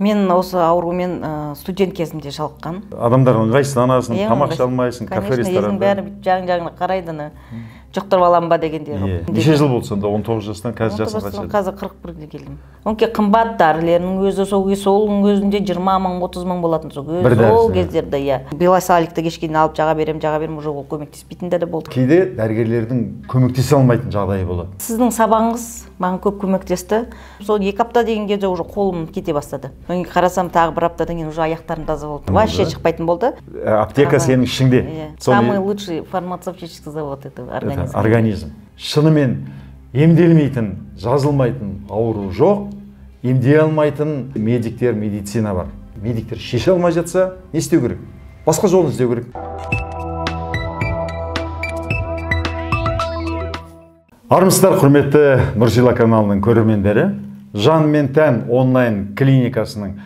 Мен осы аурумен студент кезімде жалыққан. Адамдар ыңғайсызданасың, тамақ іше алмайсың, кафе ресторанда. Бәрі жағын-жағына қарайды, жұқтырып аламын ба дегенде. Неше жыл болды сонда? 19 жастан қазір жасың қанша? Қазір 41-ге келдім. Онке қымбат дәрілерінің өзі солың өзінде 20 мың, 30 мың болатын сол кездерде, иә. Белосаликті кешкенде алып жаға берем, уже ол көмектеспейтін де болды. Кейде дәрігерлердің көмектесе алмайтын жағдайы болады. Сіздің сабағыңыз маған көп көмектесті. Сол 2 апта деген кезде уже қолым кете бастады. Мен қарасам тағы 1 аптадан кейін уже аяқтарым таза болды. Вообще шықпайтын болды. Аптека сенің ішіңде. Самый лучший фармацевтический завод это организм. Шынымен емделмейтін, жазылмайтын ауру жоқ, емдей алмайтын медиктер, медицина бар. Медиктер шеше алмай жатса, не істеу керек? Басқа жолын іздеу керек. Армысыздар, құрметті Нұрсила каналының көрермендері. Жан мен тән онлайн клиникасының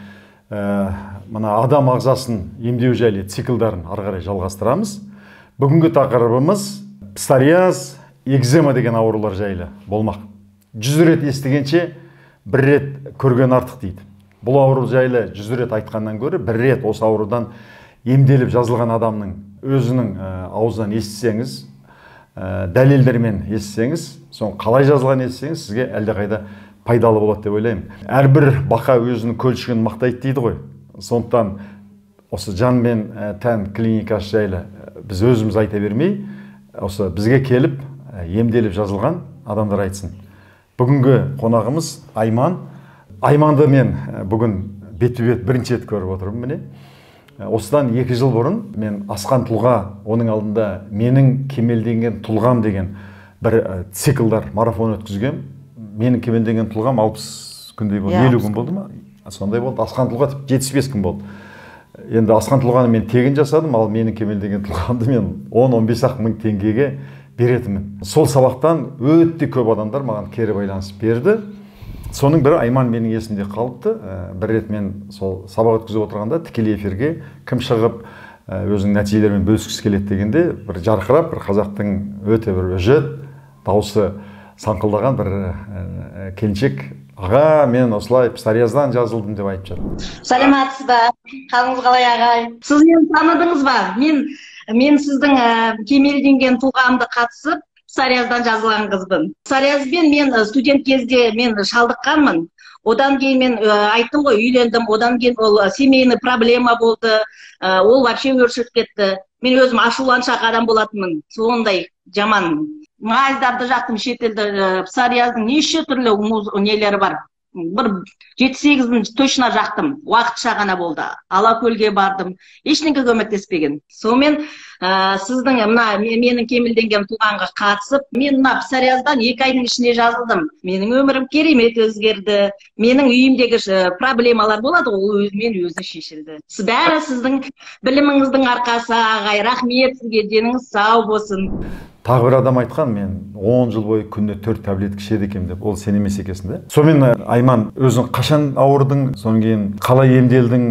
мына адам ағзасын емдеу жайлы циклдарын ары қарай жалғастырамыз. Бүгінгі тақырыбымыз псориаз, экзема деген аурулар жайлы болмақ. 100 рет естігенше 1 рет көрген артық дейді. Бұл ауру жайлы 100 рет айтқаннан гөрі 1 рет осы аурудан емделіп жазылған адамның өзінің аузынан естісеңіз, дәлелдермен естісеңіз, соң қалай жазылған естісеңіз, сізге әлдеқайда пайдалы болады деп ойлаймын. Әрбір бақа өзінің көлшігін мақтайды дейді ғой. Сондықтан осы жан мен тән клиникасы жайлы біз өзіміз айта бермей, осы бізге келіп емделіп жазылған адамдар айтсын. Бүгінгі қонағымыз Айман. Айманды мен бүгін бетпе-бет бірінші рет көріп отырмын міне. Осыдан 2 жыл бұрын мен асқан тұлға, оның алдында менің кемелденген тұлғам деген бір циклдар марафон өткізгем. Менің кемелденген тұлғам 60 күндей болды, 50 күн болды ма? Сондай болды. Асқан тұлға 75 күн болды. Енді асқан тұлғаны мен тегін жасадым, ал менің кемелденген тұлғамды мен 10-15 мың теңгеге беретімін. Сол сабақтан өте көп адамдар маған кері байланыс берді. Соның бірі Айман менің есімде қалыпты. Бір рет мен сол сабақ өткізіп отырғанда тікелей эфирге кім шығып өзінің нәтижелерімен бөліскісі келеді дегенде бір жарқырап, бір қазақтың өте бір өжет, дауысы саңқылдаған бір келіншек: аға, мен осылай псориаздан жазылдым деп айтып жатыр. Саламатсыз ба? Қалыңыз қалай ағай? Сіз мені таныдыңыз ба? Мен сіздің кемелденген тұлғамды қатысып псориаздан жазылған қызбын. Псориазбен мен студент кезде мен шалдыққанмын. Одан кейін мен айттым ғой, үйлендім. Одан кейін ол семейный проблема болды. Ол вообще өршіп кетті. Мен өзім ашуланшақ адам болатынмын. Сондай жаман. Мазьдарды жақтым, шетелді. Псориаздың неше түрлі нелері бар. Бір 7-8-ін точно жақтым. Уақытша ғана болды. Алакөлге бардым. Ешнеге көмектеспеген. Сонымен сіздің менің кемелденген тұлғамға қатысып, мен псориаздан 2 айдың ішінде жазылдым. Менің өмірім керемет өзгерді. Менің үйімдегі проблемалар болады, ол өзімен өзі шешілді. Бәрі сіздің біліміңіздің арқасы, ағай. Рахмет сізге, деніңіз сау болсын. Тағы бір адам айтқан, мен 10 жыл бойы күнде 4 таблетка ішеді екем деп. Ол сен емес екенсің де. Сонымен Айман, өзің қашан ауырдың, содан кейін қалай емделдің,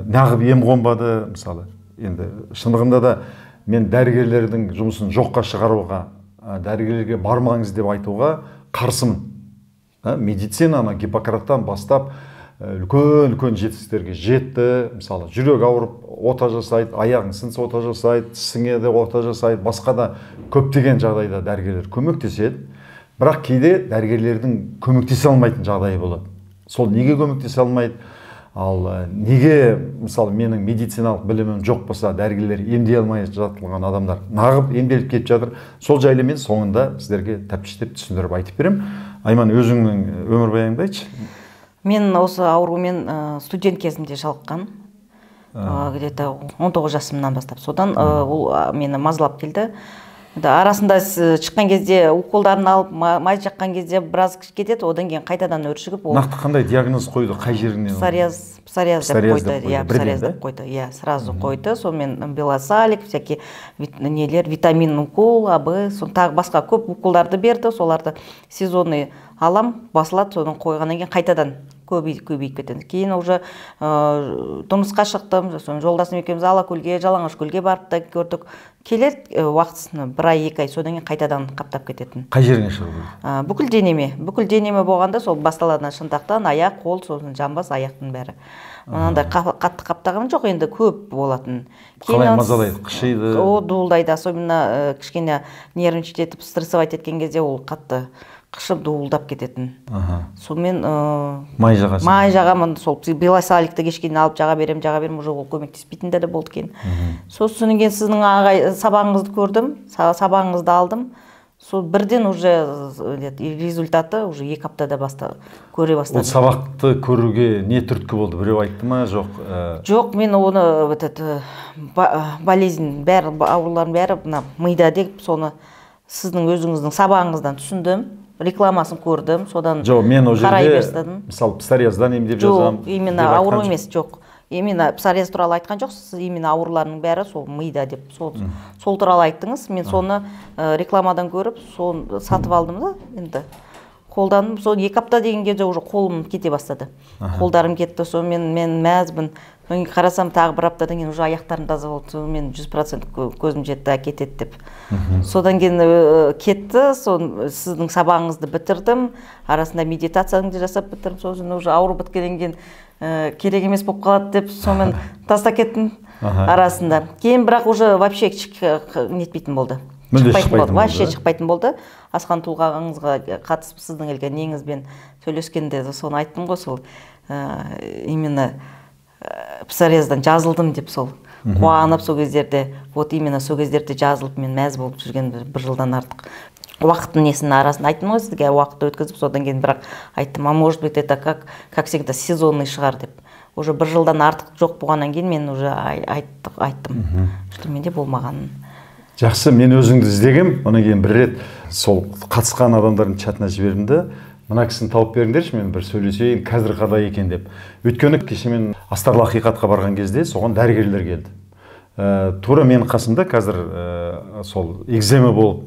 неғып ем қонбады, мысалы. Енді шындығында да мен дәрігерлердің жұмысын жоққа шығаруға, дәрігерлерге бармаңыз деп айтуға қарсымын. Медицинаны Гиппократтан бастап үлкен жетістіктерге жетті. Мысалы, жүрек ауырып ота жасайды, аяғың сынса ота жасайды, тісіңе де ота жасайды, басқа да көптеген жағдайда дәрігерлер көмектеседі. Бірақ кейде дәрігерлердің көмектесе алмайтын жағдайы болады. Сол неге көмектесе алмайды? Ал неге, мысалы, менің медициналық білімім жоқ болса, дәрігерлер емдей алмай жатылған адамдар нағып емделіп кетіп жатыр. Сол жайлы мен соңында сіздерге тәптіштеп түсіндіріп айтып берем. Айман, өзіңнің өмірбаяныңды айтшы. Мен осы аурумен студент кезімде жалыққан. Где-то 19 жасымнан бастап. Содан ол мені мазалап келді. Арасында шыққан кезде уколдарын алып, май жаққан кезде біраз кетеді, одан кейін қайтадан өршігіп. Нақты қандай диагноз қойды, қай жерінен? Псориаз деп қойды. Псориаз деп қойды. Сразу қойды. Сонымен белосалик, всякие нелер, витамин укол, АБ, тағы басқа көп уколдарды берді. Соларды сезонный алам, басылады, содан қойғаннан кейін қайтадан көбейіп кетеді. Кейін уже тұрмысқа шықтым, жолдасым екеуміз Алакөлге, Жалаңашкөлге барып та көрдік. Келеді уақытысына 1 ай 2 ай, содан кейін қайтадан қаптап кететін. Қай жеріңе шығып? Бүкіл денеме болғанда сол басталатын шынтақтан аяқ, қол, сосын жамбас, аяқтың бәрі. Онандай қатты қаптаған жоқ, енді көп болатын. Қалай мазалайды, қышиды? О, дуылдайды, особенно кішкене нервничать етіп, стрессовать еткен кезде ол қатты қышып дуылдап кететін. Сонымен май жағасың? Май жағамын, сол белосаликті кешкене алып жаға берем, уже ол көмектеспейтін де болды кейін. Сосын кейін сіздің сабағыңызды көрдім, сабағыңызды алдым. Сол бірден уже результаты уже 2 аптада көре бастадым. Ол сабақты көруге не түрткі болды? Біреу айтты ма, жоқ? Жоқ, мен оны болезнь бәрі, аурулардың бәрі мида деп, соны сіздің өзіңіздің сабағыңыздан түсіндім, рекламасын көрдім, содан қарай берістадым. Мысалы, псориаздан емдеп жазам. Жоқ, именно ауру емес, жоқ. Именно псориаз туралы айтқан жоқсыз, именно аурулардың бәрі сол мида деп, сол туралы айттыңыз. Мен соны рекламадан көріп, соны сатып алдым да, енді қолданым. Сол 2 апта деген кезде уже қолым кете бастады. Қолдарым кетті, сонымен мен мәзбін. Қарасам тағы 1 аптадан кейін уже аяқтарым таза болды, мен 100% көзім жетті, кетеді деп. Содан кейін кетті, сіздің сабағыңызды бітірдім, арасында медитацияңды жасап бітірдім, сосын уже ауру біткеннен кейін керек емес болып қалады деп, сонымен тастап кеттім арасында. Кейін бірақ уже вообще нетпейтін болды. Вообще шықпайтын болды. Асқан тұлғаңызға қатысып сіздің елге неңізбен сөйлескенде соны айттым ғой, сол именно псориаздан жазылдым деп, сол қуанып сол кездерде, вот именно сол кездерде жазылып мен мәз болып жүрген 1 жылдан артық. Уақыттың несінің арасын айттым ғой сізге, уақытты өткізіп, содан кейін бірақ айттым, а может быть это как всегда сезонный шығар деп. Уже 1 жылдан артық жоқ болғаннан кейін мен уже айттым, что менде болмағанын. Жақсы, мен өзіңді іздегем, онан кейін 1 рет сол қатысқан адамдардың чатына жібердім де, мына кісіні тауып беріңдерші, мен бір сөйлесейін, қазір қандай екен деп. Өйткені кеше мен Астарлы Ақиқатқа барған кезде соған дәрігерлер келді. Тура менің қасымда қазір сол экзема болып,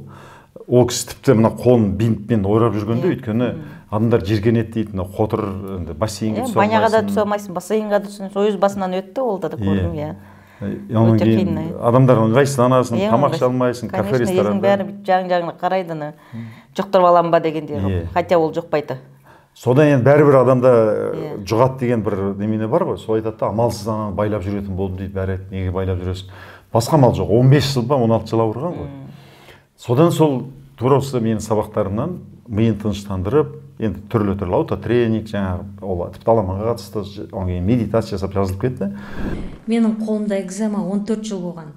ол кісі тіпті мына қолын бинтпен ойрап жүргенде, өйткені адамдар жиіркенеді дейді, қотыр бассейнге түсе алмайсың. Баняға да түсе алмайсың, бассейнға да түсесің, өз басынан өтті, ол да көрдім, иә. Онан кейін адамдар ыңғайсызданасың, тамақ іше алмайсың, кафе ресторанда. Бәрі жағын қарайды, жұқтырып алам ба дегенде, хотя ол жұқпайды. Содан енді бәрібір адамда жұғат деген бір немене бар ғой, сол айтады да, амалсыз ананы байлап жүретін болдым дейді, бәрі неге байлап жүресің? Басқа амал жоқ, 15 жыл ба, 16 жыл ауырған ғой. Содан сол тура осы менің сабақтарымнан миын тыныштандырып, енді түрлі аутотренинг, жаңағы тіпті аламанға қатысты, одан кейін медитация жасап жазылып кетті. Менің қолымда экзема 14 жыл болған.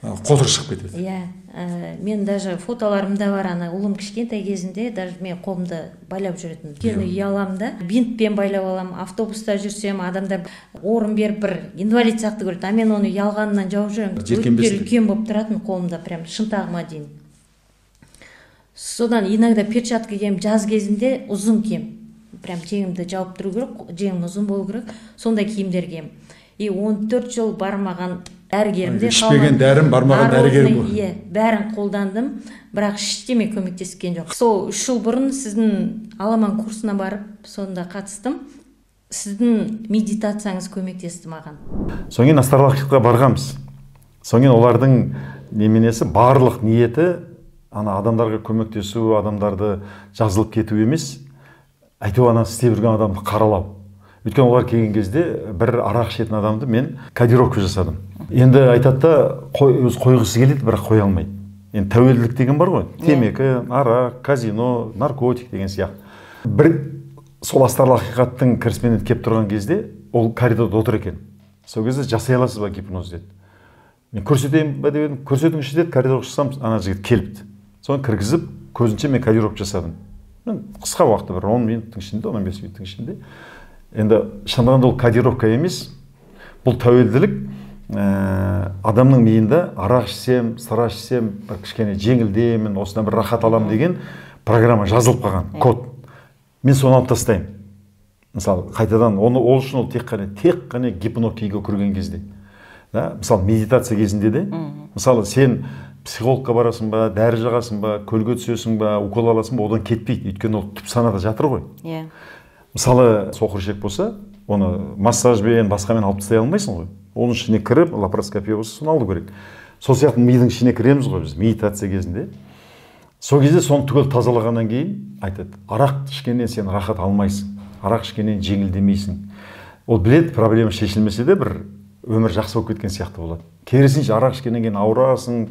Қотыр шығып кетеді. Иә, мен даже фотоларымда бар, ұлым кішкентай кезінде даже мен қолымды байлап жүретін. Өйткені ұялам да, бинтпен байлап алам, автобуста жүрсем, адамдар орын беріп бір инвалид сияқты көреді, а мен оны ұялғанынан жауып жүремін. Өткел үлкен болып тұратын қолымда, прям шынтағыма дейін. Содан иногда перчатка кием, жаз кезінде ұзын кием. Прям жеңімді жауып тұру керек, жеңім ұзын болу керек, сондай киімдер кием. 14 жыл бармаған дәрігерімде ішпеген дәрім бармаған дәрігерім ғой. Иә, бәрін қолдандым, бірақ ештеме көмектескен жоқ. Сол 3 жыл бұрын сіздің аламан курсына барып, сонда қатыстым. Сіздің медитацияңыз көмектесті маған. Содан кейін Астарлы Ақиқатқа барғанбыз. Содан кейін олардың неменесі, барлық ниеті адамдарға көмектесу, адамдарды жазылып кету емес, әйтеуір ана істеп жүрген адамды қаралау. Өйткені олар келген кезде бір арақ ішетін адамды мен кодировка жасадым. Енді айтады да, өз қойғысы келеді, бірақ қоя алмайды. Енді тәуелділік деген бар ғой, темекі, арақ, казино, наркотик деген сияқты. Бір сол Астарлы Ақиқаттың кіріспенен кеп тұрған кезде ол коридорда отыр екен. Сол кезде жасай аласыз ба гипноз деді. Мен көрсетейін ба деп едім, көрсетіңізші деді, коридорға шықсам, ана жігіт келіпті. Соны кіргізіп, көзінше мен кодировка жасадым. Қысқа уақытта, бір 10 минуттың ішінде, 15 минуттың ішінде. Енді шындығында ол кодировка емес, бұл тәуелділік. Адамның миында арақ ішсем, сыра ішсем, кішкене жеңілдеймін, осыдан бір рахат алам деген программа жазылып қалған, код. Мен соны алып тастаймын. Мысалы, қайтадан ол үшін ол тек қана гипнокейге кірген кезде. Мысалы, медитация кезінде де, мысалы, сен психологқа барасың ба, дәрі жағасың ба, көлге түсесің ба, укол аласың ба, одан кетпейді. Өйткені ол түп санада жатыр ғой. Мысалы соқыр ішек болса, оны массажбен басқамен алып тастай алмайсың ғой. Оның ішіне кіріп лапароскопия болса соны алу керек. Сол сияқты мидың ішіне кіреміз ғой біз медитация кезінде. Сол кезде соны түгел тазалағаннан кейін айтады, арақ ішкеннен сен рахат алмайсың, арақ ішкеннен жеңілдемейсің. Ол біледі, проблема шешілмесе де бір өмір жақсы болып кеткен сияқты болады. Керісінше арақ ішкеннен кейін ауырасың,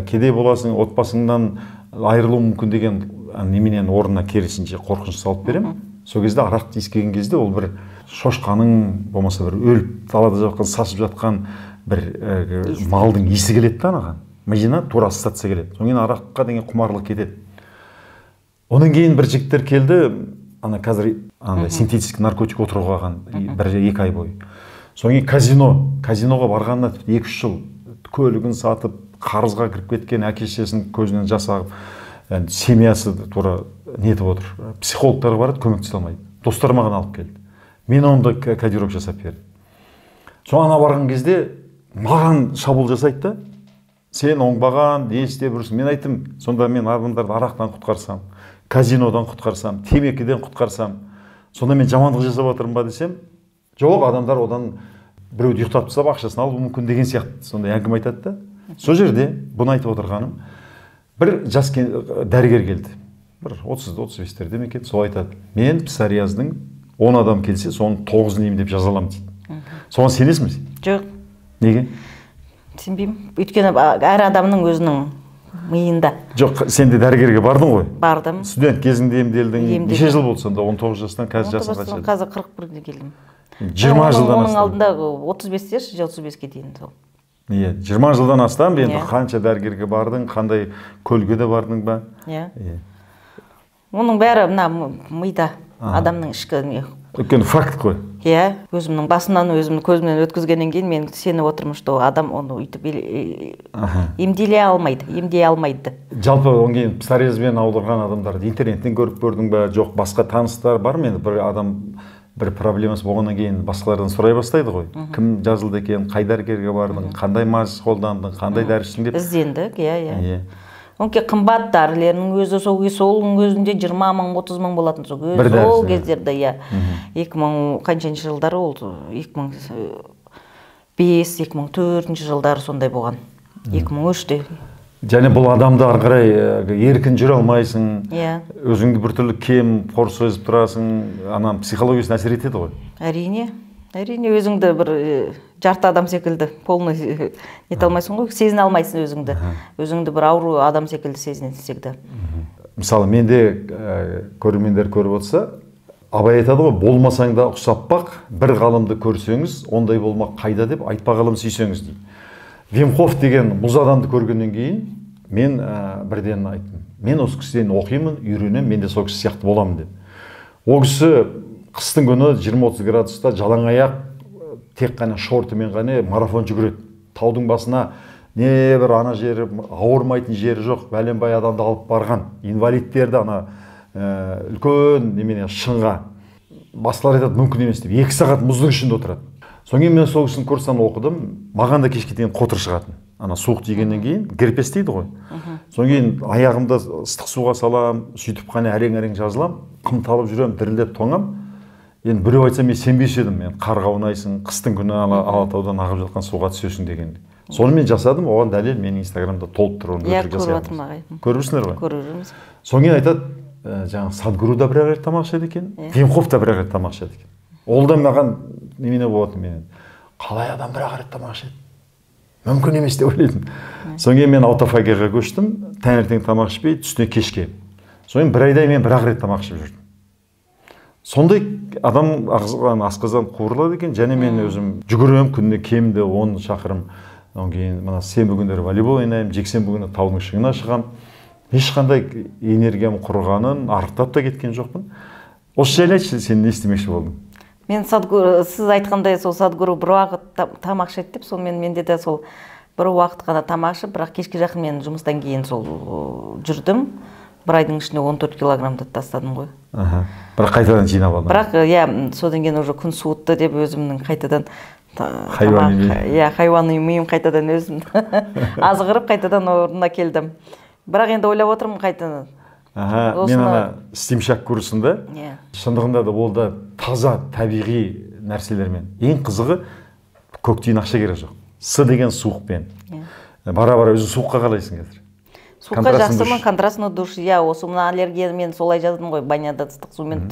кедей боласың, отбасыңнан айырылу мүмкін деген неменен орнына керісінше қорқыныш салып беремін. Сол кезде арақ иіскеген кезде ол бір шошқаның, болмаса бір өліп далада жатқан, сасып жатқан бір малдың иісі келеді да анаған. Миына тура ассоциация келеді. Содан кейін араққа деген құмарлық кетеді. Онан кейін бір жігіттер келді, ана қазір синтетический наркотик отыруға қалған 1-2 ай бойы. Содан кейін казиноға барғанына 2-3 жыл көлігін сатып, қарызға кіріп кеткен, әке-шешесінің көзінен жас ағып, семьясы тура нетіп отыр. Психологтар барады, көмектесе алмайды. Достар маған алып келді. Мен онда кодировка жасап бердім. Соң ана барған кезде маған шабуыл жасайды да, сен оңбаған, не істеп жүрсің? Мен айттым, сонда мен адамдарды арақтан құтқарсам, казинодан құтқарсам, темекіден құтқарсам, сонда мен жамандық жасап отырмын ба десем, жоқ, адамдар одан біреуді ұйықтатып тастап ақшасын алуы мүмкін деген сияқты сондай әңгіме айтады да. Сол жерде бұны айтып отырғаным, бір жас дәрігер келді. Бір 30-35-терде ме екен, сол айтады. Мен псориаздың 10 адам келсе, соның 9-ын емдеп жазаламын дейді. Соған сенесің бе? Жоқ. Неге? Сенбеймін. Өйткені әр адамның өзінің миында. Жоқ, сен де дәрігерге бардың ғой? Бардым. Студент кезінде емделдің. Неше жыл болды сонда? 19 жастан қазір жасың қанша? Қазір 41-ге келдім. 20 жылдан астам. Оның алдында 35-те, 35-ке дейін сол. Иә, 20 жылдан астам енді қанша дәрігерге бардың, қандай көлге де бардың ба? Иә. Оның бәрі мына мида, адамның ішкі не. Өйткені факт қой. Иә, өзімнің басымнан, өзімнің көзімнен өткізгеннен кейін мен сеніп отырмын, что адам оны өйтіп емдей алмайды. Жалпы одан кейін псориазбен ауырған адамдарды интернеттен көріп көрдің бе, жоқ басқа таныстар бар ма? Бір адам бір проблемасы болғаннан кейін басқалардан сұрай бастайды ғой. Кім жазылды екен, қай дәрігерге бардың, қандай мазь қолдандың, қандай дәрі іштің деп. Іздендік, иә. Онке қымбат дәрілерінің өзі солың өзінде 20 мың, 30 мың болатын сол кездерде, иә. 2000 қаншаншы жылдары ол 2005-2004 жылдары сондай болған. 2003-те. Және бұл адамды ары қарай еркін жүре алмайсың, өзіңді біртүрлі кем, қор сөзіп тұрасың, анам психологиясына әсер етеді ғой. Әрине өзіңді бір жарты адам секілді полный нете алмайсың ғой, сезіне алмайсың өзіңді. Өзіңді бір ауру адам секілді сезінесің. Мысалы, менде көрермендер көріп отырса, Абай айтады ғой, болмасаң да ұқсап бақ, бір ғалымды көрсеңіз, ондай болмақ қайда деп айтпағылым сүйсеңіз дейді. Вим Хоф деген мұз адамды көргеннен кейін мен бірден айттым. Мен осы кісіден оқимын, үйренемін, мен де сол кісі сияқты боламын деп. Ол кісі қыстың күні 20-30 градуста жалаң аяқ тек қана шортымен ғана марафон жүгіреді. Таудың басына не бір ана жері, ауырмайтын жері жоқ, бәленбай адамды алып барған. Инвалидтерді ана үлкен немене шыңға. Басқалар айтады, мүмкін емес деп. 2 сағат мұздың ішінде отырады. Содан кейін мен сол кісінің курстан оқыдым. Маған да кешке дейін қотыр шығатын. Ана суық тигеннен кейін герпес дейді ғой. Содан кейін аяғымды ыстық суға салам, сөйтіп қане әрең-әрең жазылам, қымталып жүрем, дірілдеп тоңам. Енді біреу айтса мен сенбес едім, мен қарға аунайсың, қыстың күні Алатаудан ағып жатқан суға түсесің дегенде. Соны мен жасадым, оған дәлел мен Инстаграмда толып тұр, оны өтірік жасаймын. Көріп жүрсіңдер ғой? Көріп жүрміз. Содан кейін айтады, жаңағы Садгуру да бір рет тамақ ішеді екен, Вим Хоф та бір рет тамақ ішеді екен. Ол да маған немене болатын менен. Қалай адам бір рет тамақ ішеді? Мүмкін емес деп ойлайтын. Содан кейін мен аутофагияға көштім, таңертең тамақ ішпей, түсіне кешке. Содан кейін бір айдай мен бір рет тамақ ішіп жүрдім. Сондай адам асқазан қуырылады екен, және мен өзім жүгіремін күніне кемінде 10 шақырым. Одан кейін мына сенбі күндері волейбол ойнаймын, жексенбі күні таудың шыңына шығамын. Ешқандай энергиям құрғанын арықтап та кеткен жоқпын. Осы жайлы айтшы, сен не істемекші болдың? Мен сіз айтқандай сол Садгуру бір уақыт тамақ ішеді деп, сонымен менде де сол бір уақыт қана тамақ ішіп, бірақ кешке жақын мен жұмыстан кейін сол жүрдім. Бір айдың ішінде 14 килограммды тастадым ғой. Бірақ қайтадан жинап алдым. Бірақ иә, содан кейін уже күн суытты деп өзімнің қайтадан хайуани миым қайтадан өзім азғырып қайтадан орнына келдім. Бірақ енді ойлап отырмын қайтадан Мен ана стимшак курсында шындығында да ол да таза табиғи нәрселермен. Ең қызығы көк тиын ақша керек жоқ. С деген суықпен. Бара-бара өзің суыққа қалайсың қазір? Суыққа жақсымын, контрастный душ. Осы мына аллергия мен солай жаздым ғой, баняда ыстық сумен,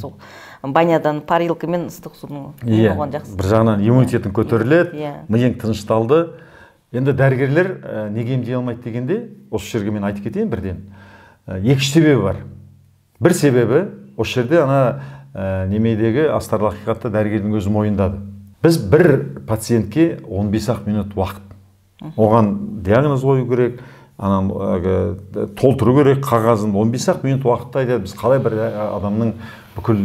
банядан парилкамен ыстық судың оған жақсы. Бір жағынан иммунитетің көтеріледі, миың тынышталды. Енді дәрігерлер неге емдей алмайды дегенде, осы жерге мен айтып кетейін бірден. Екі себебі бар. Бір себебі, осы жерде ана немедегі астарлы ақиқатта дәрігердің өзі мойындады. Біз бір пациентке 15 минут уақыт. Оған диагноз қою керек, толтыру керек қағазын. 15 минут уақытта айтады, біз қалай бір адамның бүкіл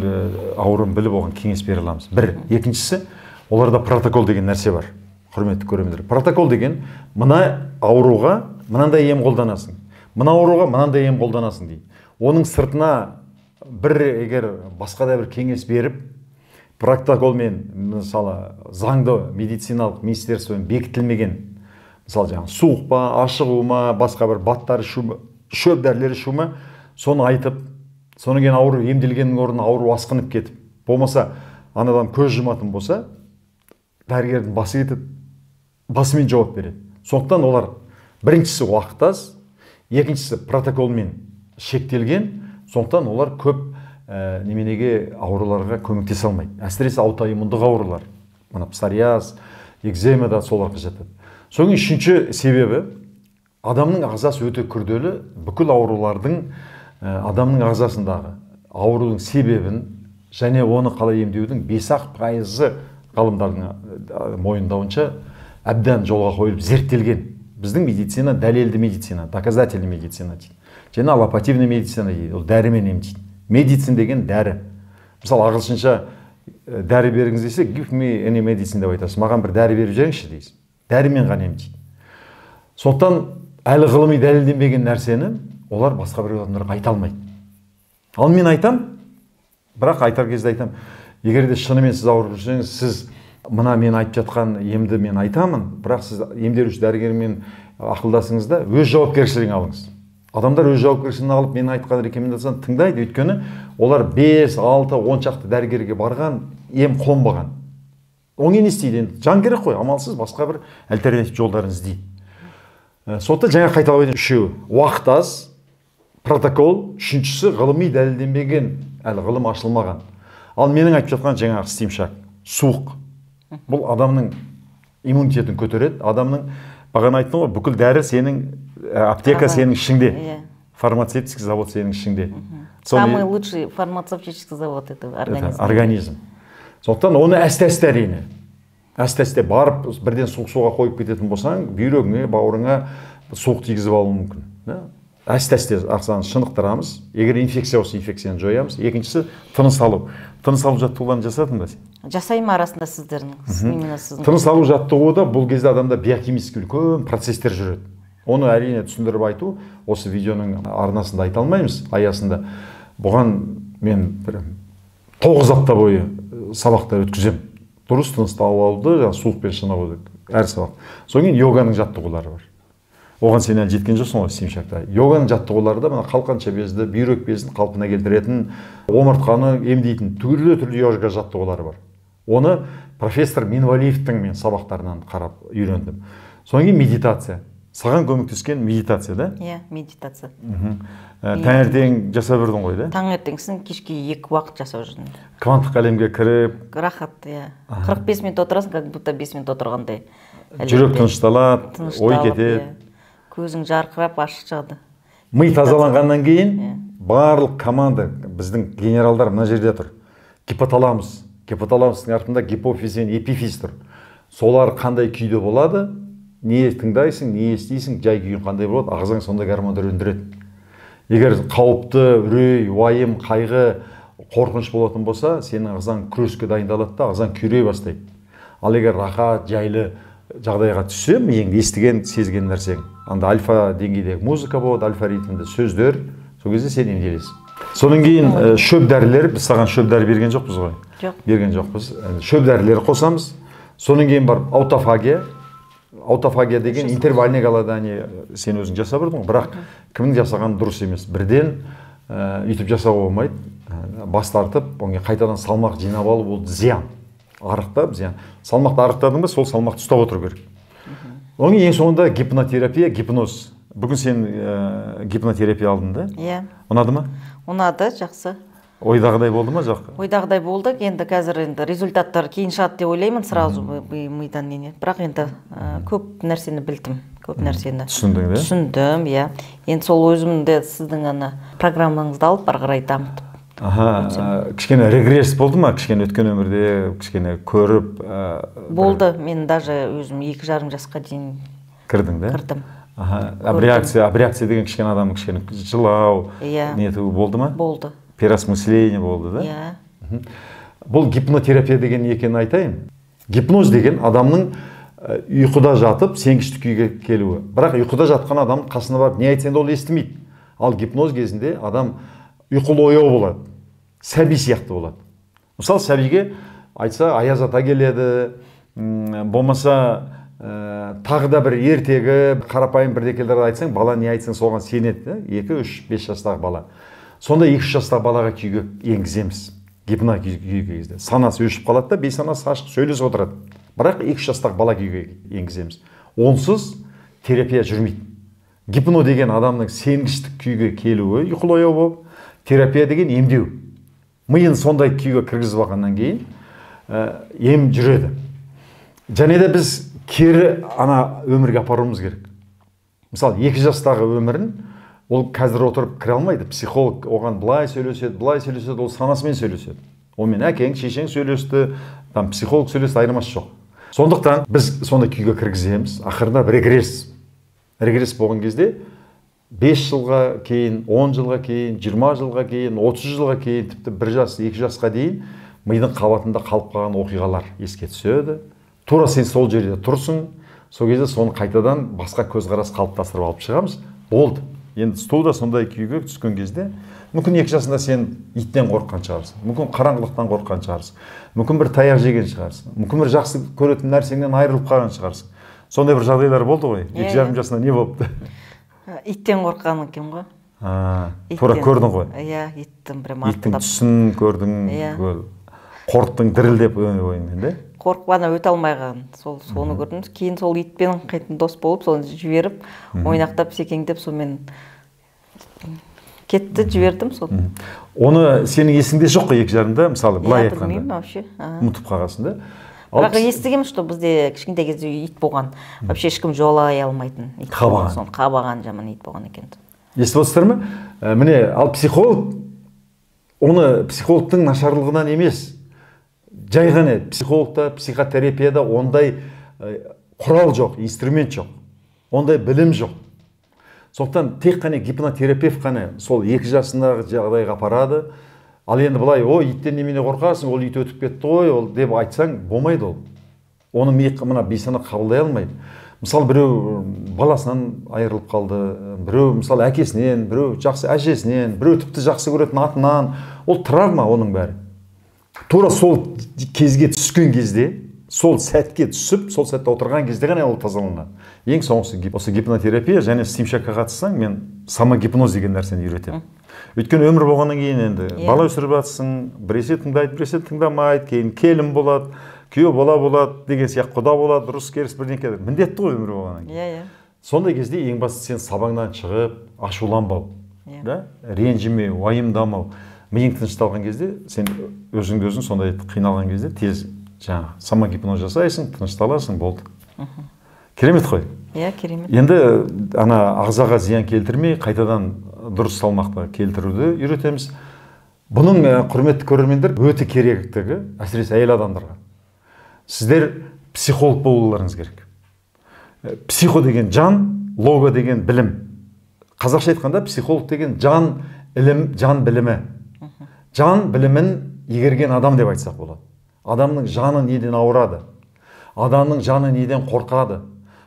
ауырын біліп оған кеңес бере аламыз. Бір. Екіншісі, оларда протокол деген нәрсе бар. Құрметті көрермендер. Протокол деген, мына ауруға мынандай ем қолданасың. Мына ауруға мынандай ем қолданасың дейді. Оның сыртына бір егер басқа да бір кеңес беріп, протоколмен, мысалы, заңды медициналық министерствомен бекітілмеген, мысалы, жаңағы суық па, ашығу ма, басқа бір баттары шума, шөп дәрілері шума, соны айтып, соны кейін ауру емделгеннің орнына ауру асқынып кетіп, болмаса, анадан көз жұматын болса, дәрігердің басы кетіп, басымен жауап береді. Сондықтан олар біріншісі уақыттас, екіншісі протоколмен шектелген, сондықтан олар көп неменеге ауруларға көмектесе алмайды. Әсіресе аутоиммундық аурулар, мына псориаз, экзема да соларға жатады. Соның үшінші себебі, адамның ағзасы өте күрделі, бүкіл аурулардың адамның ағзасындағы аурудың себебін және оны қалай емдеудің 5% ғалымдардың мойындауынша әбден жолға қойылып зерттелген. Біздің медицина дәлелді медицина, доказательный медицина дейді. Және аллопативный медицина дейді, ол дәрімен емдейді. Медицин деген дәрі. Мысалы, ағылшынша дәрі беріңіз десе, give me any medicine деп айтасыз. Маған бір дәрі беріп жіберіңізші дейсіз. Дәрімен ғана емдейді. Сондықтан әлі ғылыми дәлелденбеген нәрсені олар басқа бір адамдарға айта алмайды. Ал мен айтам, бірақ айтар кезде айтам, егер де шынымен сіз ауырып жүрсеңіз, сіз мына мен айтып жатқан емді мен айтамын, бірақ сіз емделуші дәрігермен ақылдасыңыз да өз жауапкершілігін алыңыз. Адамдар өз жауапкершілігін алып мен айтқан рекомендацияны тыңдайды, өйткені олар 5, 6, 10 шақты дәрігерге барған, ем қонбаған. Оңай не істейді? Енді жан керек қой, амалсыз басқа бір альтернатив жолдарын іздейді. Сондықтан жаңа қайталап айтайын, үшеуі уақыт аз, протокол, үшіншісі ғылыми дәлелденбеген, әлі ғылым ашылмаған. Ал менің айтып жатқан жаңағы стимшак, суық. Бұл адамның иммунитетін көтереді, адамның бағана айттым ғой, бүкіл дәрі сенің аптека сенің ішіңде, фармацевтический завод сенің ішіңде. Самый лучший фармацевтический завод это организм. Сондықтан оны әсте-әсте әрине. Әсте-әсте барып бірден суық суға қойып кететін болсаң, бүйрегіңе, бауырыңа суық тигізіп алуы мүмкін. Әсте-әсте ағзаны шынықтырамыз. Егер инфекция болса, инфекцияны жоямыз. Екіншісі тыныс алу. Тыныс алу жаттығуларын жасадың ба сен? Жасаймын арасында сіздердің. Тыныс алу жаттығуда бұл кезде адамда биохимический үлкен процесстер жүреді. Оны әрине түсіндіріп айту, осы видеоның арнасында айта алмаймыз, аясында. Бұған мен 9 апта бойы сабақтар өткізем. Дұрыс тыныс алуды, суықпен шынығуды әр сабақ. Содан кейін йоганың жаттығулары бар. Оған сен әлі жеткен жоқсың ғой стимшакта. Йоганың жаттығуларында мына қалқанша безді, бүйрек безін қалпына келтіретін, омыртқаны емдейтін түрлі йога жаттығулары бар. Оны профессор Минвалиевтің мен сабақтарынан қарап үйрендім. Содан кейін медитация. Саған көмектескен медитация, да? Иә, медитация. Таңертең жасап жүрдің ғой, да? Таңертеңсін кешке 2 уақыт жасап жүрдім. Кванттық әлемге кіріп, рахат, иә. 45 минут отырасың, как будто 5 минут отырғандай. Жүрек тынышталады, ой кетеді. Көзің жарқырап ашық шығады. Ми тазаланғаннан кейін барлық команда, біздің генералдар мына жерде тұр. Гипоталамус. Гипоталамустың артында гипофиз бен эпифиз тұр. Солар қандай күйде болады? Не тыңдайсың, не естисің, жай күйің қандай болады, ағзаң сондай гормондар өндіреді. Егер қауіпті, үрей, уайым, қайғы, қорқыныш болатын болса, сенің ағзаң күреске дайындалады да, ағзаң күйрей бастайды. Ал егер рахат, жайлы жағдайға түссе, миың естіген, сезген нәрсең, анда альфа деңгейдегі музыка болады, альфа ритмді сөздер, сол кезде сен емделесің. Содан кейін шөп дәрілер, біз саған шөп дәрі берген жоқпыз ғой? Жоқ. Берген жоқпыз. Шөп дәрілері қосамыз. Содан кейін бар аутофагия. Аутофагия деген интервальный голодание сен өзің жасап жүрдің, бірақ кімнің жасаған дұрыс емес. Бірден үйтіп жасауға болмайды. Бас тартып, оңға қайтадан салмақ жинап алу ол зиян. Арықтап, зиян. Салмақты арықтадың ба, сол салмақты ұстап отыру керек. Оның ең соңында гипнотерапия, гипноз. Бүгін сен гипнотерапия алдың да? Иә. Ұнады ма? Ұнады, жақсы. Ойдағыдай болды ма, жоқ? Ойдағыдай болды. Енді қазір результаттар кейін шығады деп ойлаймын, сразу мидан нене. Бірақ енді көп нәрсені білдім. Көп нәрсені түсіндің бе? Түсіндім, иә. Енді сол өзімді сіздің ана программаңызды алып ары қарай дамытып. Кішкене регресс болды ма? Кішкене өткен өмірде, кішкене көріп? Болды. Мен даже өзім 2,5 жасқа дейін кірдің, да? Кірдім. Абреакция деген кішкене адам кішкене жылау, нету болды ма? Болды. Переосмысление болды, да? Иә. Бұл гипнотерапия деген екенін айтайын. Гипноз деген адамның ұйқыда жатып сенгішті күйге келуі. Бірақ ұйқыда жатқан адам қасына барып не айтсаң да ол естімейді. Ал гипноз кезінде адам ұйқылы ояу болады. Сәби сияқты болады. Мысалы сәбиге айтса аяз ата келеді, болмаса тағы да бір ертегі, қарапайым бірдекелерді айтсаң, бала не айтсаң соған сенеді. 2-3-5 жастағы бала. Сонда 2-3 жастағы балаға күйге енгіземіз. Гипно күйге кезде. Санасы өшіп қалады да, бейсанасы ашық сөйлесіп отырады. Бірақ 2-3 жастағы бала күйге енгіземіз. Онсыз терапия жүрмейді. Гипно деген адамның сенгіштік күйге келуі, ұйқылы ояу болып, терапия деген емдеу. Миын сондай күйге кіргізіп алғаннан кейін ем жүреді. Және де біз кері ана өмірге апаруымыз керек. Мысалы 2 жастағы өмірін ол қазір отырып кіре алмайды. Психолог оған былай сөйлеседі, ол санасымен сөйлеседі. Онымен әкең, шешең сөйлесті, там психолог сөйлесті, айырмасы жоқ. Сондықтан біз сондай күйге кіргіземіз. Ақырында регресс. Регресс болған кезде 5 жылға кейін, 10 жылға кейін, 20 жылға кейін, 30 жылға кейін, тіпті 1 жас, 2 жасқа дейін мидың қабатында қалып қалған оқиғалар еске түседі. Тура сен сол жерде тұрсың, сол кезде соны қайтадан басқа көзқарас қалыптастырып алып шығамыз. Болды. Енді столда сондай күйге түскен кезде, мүмкін 2 жасында сен иттен қорыққан шығарсың, мүмкін қараңғылықтан қорыққан шығарсың, мүмкін бір таяқ жеген шығарсың, мүмкін бір жақсы көретін нәрсеңнен айырылып қалған шығарсың. Сондай бір жағдайлар болды ғой. 2,5 жасында не болыпты? Иттен қорыққан екен ғой. Тура көрдің ғой. Иә, иттің прям артында. Иттің түсін көрдің, қорықтың дірілдеп ойыңмен, да? Қорқып ана өте алмайған. Соны көрдім. Кейін сол итпен қайтын дос болып, соны жіберіп, ойнақтап, секеңдеп, сонымен кетті, жібердім соны. Оны сенің есіңде жоқ қой 2 жарымда, мысалы, былай айтқанда. Білмеймін вообще. Ұмытып қалғансың да? Бірақ естігем, что бізде кішкентай кезде ит болған. Вообще ешкім жолай алмайтын. Қабаған жаман ит болған екен. Естіп отырсыздар ма? Міне, ал психолог, оны психологтың нашарлығынан емес, жай ғана психологта, психотерапияда ондай құрал жоқ, инструмент жоқ, ондай білім жоқ. Сондықтан тек қана гипнотерапевт қана сол 2 жасындағы жағдайға апарады. Ал енді былай, иттен немене қорқасың, ол ит өтіп кетті ғой, ол деп айтсаң болмайды ол. Оны мына бейсана қабылдай алмайды. Мысалы біреу баласынан айырылып қалды, біреу мысалы әкесінен, біреу жақсы әжесінен, біреу тіпті жақсы көретін атынан, ол травма оның бәрі. Тура сол кезге түскен кезде, сол сәтке түсіп, сол сәтте отырған кезде ғана ол тазаланады. Ең соңғысы осы гипнотерапия, және Стимшакқа қатыссаң, мен самогипноз деген нәрсені үйретемін. Өйткені өмір болғаннан кейін енді бала өсіріп жатсың, біресе тыңдайды, біресе тыңдамайды, кейін келін болады, күйеу бала болады, деген сияқты құда болады, дұрыс керіс бірдеңке. Міндетті ғой өмір болғаннан кейін. Сондай кезде ең бастысы сен сабаңнан шығып, ашуланбау, ренжіме, уайымдамау. Миың тынышталған кезде, сен өзіңді өзің сондай қиналған кезде тез самогипноз жасайсың, тынышталасың, болды. Керемет қой. Иә, керемет. Енді ана ағзаға зиян келтірмей, қайтадан дұрыс салмақта келтіруді үйретеміз. Бұның құрметті көрермендер өте керектігі, әсіресе әйел адамдарға. Сіздер психолог болуларыңыз керек. Психо деген жан, лого деген білім. Қазақша айтқанда психолог деген жан білімі. Жан білімін игерген адам деп айтсақ болады. Адамның жаны неден ауырады? Адамның жаны неден қорқады?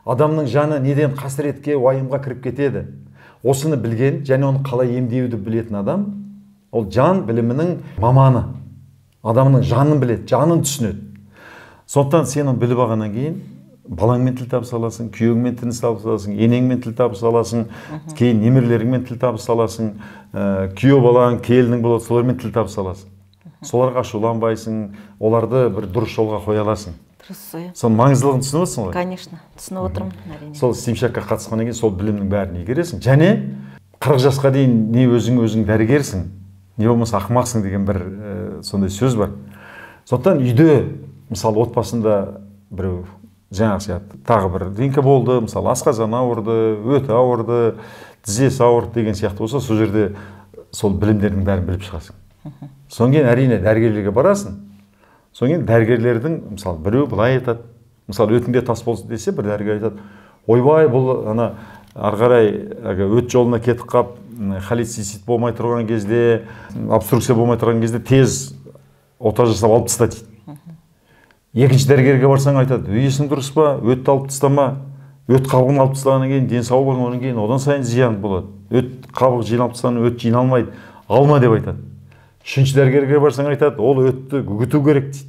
Адамның жаны неден қасіретке, уайымға кіріп кетеді? Осыны білген, және оны қалай емдеуді білетін адам, ол жан білімінің маманы. Адамның жанын біледі, жанын түсінеді. Сондықтан сен оны біліп алғаннан кейін, балаңмен тіл табыса аласың, күйеуіңмен тіл табыса аласың, енеңмен тіл табыса аласың, кейін немерелеріңмен тіл табыса аласың, күйеу балаң, келінің болады, солармен тіл табыса аласың. Соларға ашуланбайсың, оларды бір дұрыс жолға қоя аласың. Соның маңыздылығын түсініп отырсың ғой? Конечно, түсініп отырмын, әрине. Сол стимшакқа қатысқаннан кейін сол білімнің бәрін игересің. Және 40 жасқа дейін не өзің дәрігерсің, не болмаса ақымақсың деген бір сондай сөз бар. Сондықтан үйде, мысалы отбасында біреу жаңағы сияқты тағы бір ринка болды, мысалы асқазан ауырды, өті ауырды, тізесі ауырды деген сияқты болса, сол жерде сол білімдердің бәрін біліп шығасың. Содан кейін әрине дәрігерлерге барасың. Содан кейін дәрігерлердің, мысалы біреу былай айтады, мысалы өтіңде тас болсын десе, бір дәрігер айтады, ойбай, бұл ана ары қарай өт жолына кетіп қап, холецистит болмай тұрған кезде, обструкция болмай тұрған кезде тез ота жасап алып таста дейді. Екінші дәрігерге барсаң айтады, есің дұрыс па, өтті алып тастама, өт қабығын алып тастағаннан кейін денсаулығың одан кейін одан сайын зиян болады. Өт қабық жиналып тастағаннан өт жиналмайды, алма деп айтады. Үшінші дәрігерге барсаң айтады, ол өтті үгіту керек дейді.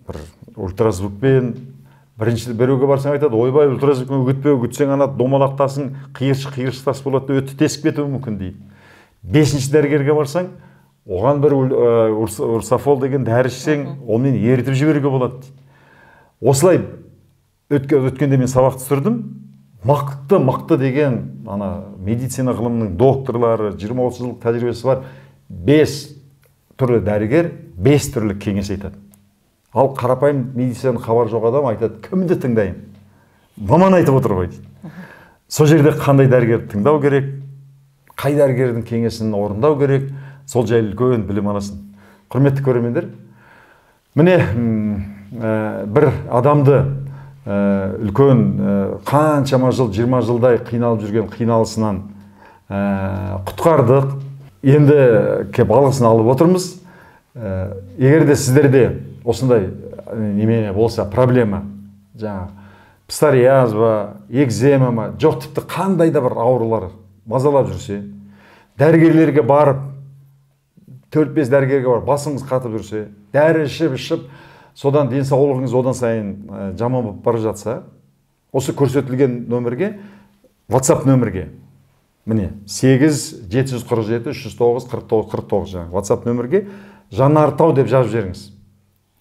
Бір ультразвукпен, бірінші біреуге барсаң айтады, ойбай, ультразвукпен үгітпе, үгітсең ана домалақтасын, қиыршық тас болады, өтті тесіп кетуі мүмкін дейді. Бесінші дәрігерге барсаң, оған бір урсафол деген дәрі ішсең, онымен ерітіп жіберуге болады дейді. Осылай өткенде мен сабақ түсірдім. Мықты деген ана медицина ғылымының докторлары, 20-30 жылдық тәжірибесі бар 5 түрлі дәрігер 5 түрлі кеңес айтады. Ал қарапайым медицина хабар жоқ адам айтады, кімді тыңдайын? Маман айтып отыр ғой дейді. Сол жерде қандай дәрігерді тыңдау керек, қай дәрігердің кеңесін орындау керек, сол жайлы үлкен білім аласың. Құрметті көрермендер, міне бір адамды үлкен қаншама жыл, 20 жылдай қиналып жүрген қиналысынан құтқардық. Енді кеп алғысын алып отырмыз. Егер де сіздерде осындай немене болса, проблема, жаңа псориаз ба, экзема ма, жоқ тіпті қандай да бір аурулар мазалап жүрсе, дәрігерлерге барып, 4-5 дәрігерге барып, басыңыз қатып жүрсе, дәрі ішіп, содан денсаулығыңыз одан сайын жаман болып бара жатса, осы көрсетілген нөмірге, WhatsApp нөмірге, міне 8-747-309-49-49 жаңа WhatsApp нөмірге Жанартау деп жазып жіберіңіз.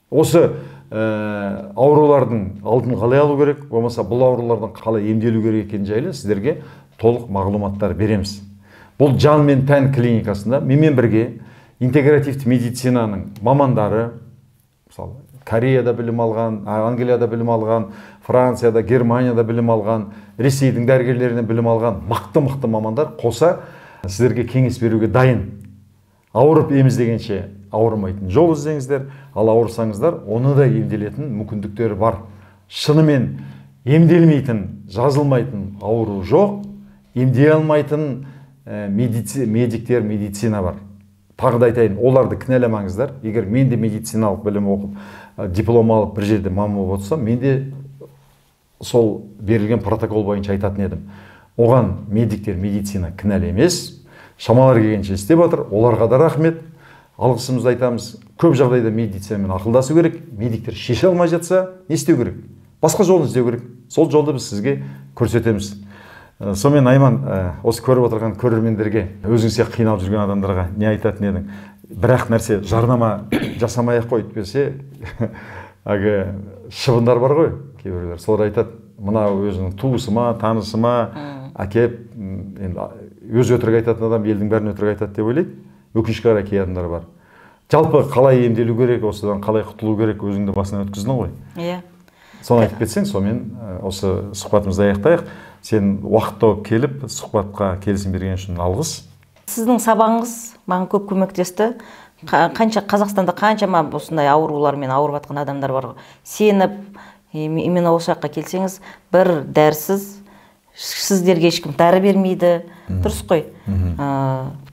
Осы аурулардың алдын қалай алу керек, болмаса бұл аурулардан қалай емделу керек екені жайлы сіздерге толық мағлұматтар береміз. Бұл жан мен тән клиникасында менімен бірге интегративті медицинаның мамандары, мысалы Кореяда білім алған, Англияда білім алған, Францияда, Германияда білім алған, Ресейдің дәрігерлерінен білім алған мықты мамандар қоса сіздерге кеңес беруге дайын. Ауырып еміздегенше ауырмайтын жол іздеңіздер, ал ауырсаңыздар, оны да емделетін мүмкіндіктері бар. Шынымен емделмейтін, жазылмайтын ауру жоқ, емдей алмайтын медиктер, медицина бар. Тағы да айтайын, оларды кінәламаңыздар. Егер мен де медициналық білім оқып, диплом алып бір жерде маман болып отырсам, мен де сол берілген протокол бойынша айтатын едім. Оған медиктер, медицина кінәлі емес, шамалар келгенше істеп жатыр, оларға да рахмет, алғысымызды айтамыз. Көп жағдайда медицинамен ақылдасу керек, медиктер шеше алмай жатса, не істеу керек? Басқа жолын іздеу керек. Сол жолды біз сізге көрсетеміз. Сонымен Айман, осы көріп отырған көрермендерге, өзің сияқты қиналып жүрген адамдарға не айтатын едің? Бірақ нәрсе жарнама жасамай-ақ қойып берсе, шыбындар бар ғой, кейбіреулер. Солар айтады, мына өзінің туысы ма, танысы ма, әкеп, өз өтірік айтатын адам елдің бәрін өтірік айтады деп ойлайды. Өкінішке қарай кей адамдар бар. Жалпы қалай емделу керек, осыдан қалай құтылу керек, өзіңді басынан өткіздің ғой. Иә. Соны айтып кетсең, сонымен осы сұхбатымызды аяқтайық. Сен уақыт тауып келіп, сұхбатқа келісім берген үшін алғыс. Сіздің сабағыңыз маған көп көмектесті. Қазақстанда қаншама осындай аурулармен ауырып жатқан адамдар бар. Сеніп, именно осы жаққа келсеңіз, бір дәрсіз, сіздерге ешкім дәрі бермейді. Дұрыс қой.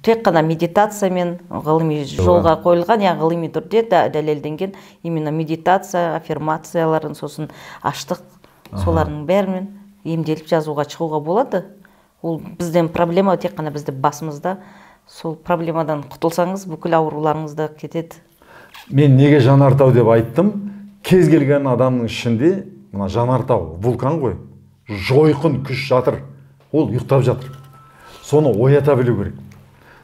Тек қана медитациямен ғылыми жолға қойылған, я ғылыми түрде дәлелденген именно медитация, аффирмацияларын, сосын аштық, солардың бәрімен емделіп жазуға шығуға болады. Ол бізден проблема тек қана бізді басымызда. Сол проблемадан құтылсаңыз, бүкіл ауруларыңыз да кетеді. Мен неге Жанартау деп айттым? Кез келген адамның ішінде мына жанартау вулкан ғой, жойқын күш жатыр, ол ұйықтап жатыр. Соны оята білу керек.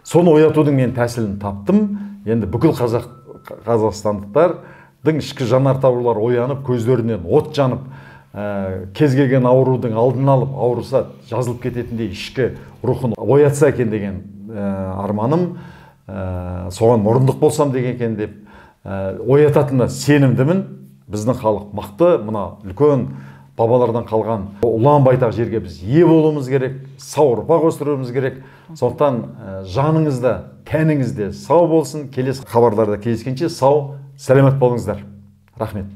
Соны оятудың мен тәсілін таптым. Енді бүкіл қазақстандықтардың ішкі жанартаулар оянып, көздерінен от жанып, кез келген аурудың алдын алып, ауырса жазылып кететіндей ішкі рухын оятса екен деген арманым, соған мұрындық болсам деген екен деп оятатынына сенімдімін. Біздің халық мықты, мына үлкен бабалардан қалған ұлан байтақ жерге біз ие болуымыз керек, сау ұрпақ өсіруіміз керек. Сондықтан жаныңызда, тәніңізде сау болсын. Келесі хабарларда кездескенше сау, сәлемет болыңыздар. Рахмет.